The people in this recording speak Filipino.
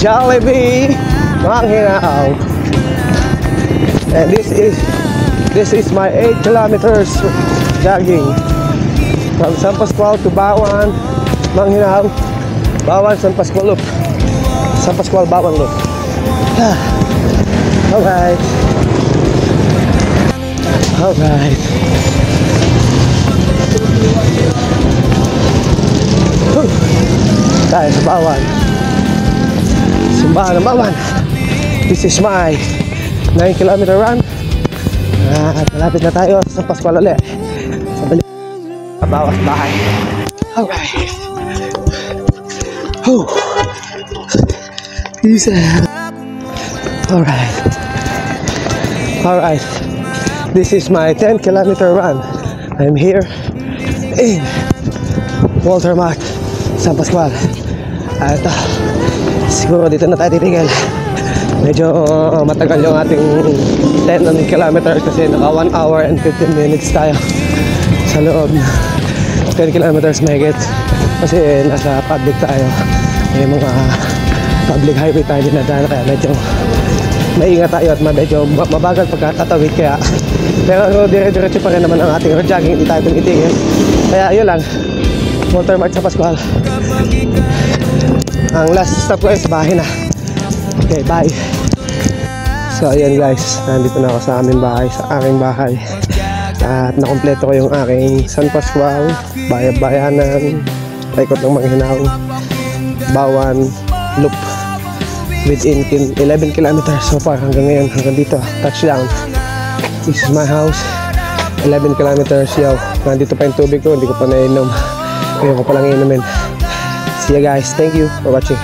Jollibee Manghinaw. And this is my 8 kilometers jogging from San Pascual to Bawan, Manghinaw, Bawan, San Pascual Loop, San Pascual, Bawan Loop. Alright. Alright. Tayo sa Bawan, Simbahan ng Bawan. This is my 9-kilometer run. At malapit na tayo sa San Pascual ulit, sa balik bawas bahay. Alright. Peace out. Alright. Alright. This is my 10-kilometer run. I'm here in Walter Mart, San Pascual. At siguro dito na tayo titigil. Medyo matagal yung ating 10 kilometers kasi naka 1 hour and 15 minutes tayo sa loob. 10 kilometers mahigit kasi nasa public tayo. May mga public highway tayo dinadaan, kaya medyo maingat tayo at medyo mabagal pagkatatawid. Kaya pero dire-diretso pa rin naman ang ating jogging, hindi tayo tumitigil. Kaya yun lang, Walter Mart, San Pascual. Ang last stop ko is bahay na. Okay, bye. So ayan guys, nandito na ako sa aming bahay, sa aking bahay. At nakompleto ko yung aking San Pascual, Bayanan, paikot ng Manghinaw, Bawan Loop within 11 kilometers so far hanggang ngayon, hanggang dito, touchdown. This is my house, 11 kilometers. Yo, nandito pa yung tubig ko, hindi ko pa nainom. Kaya ko palang inumin. See you guys, thank you for watching.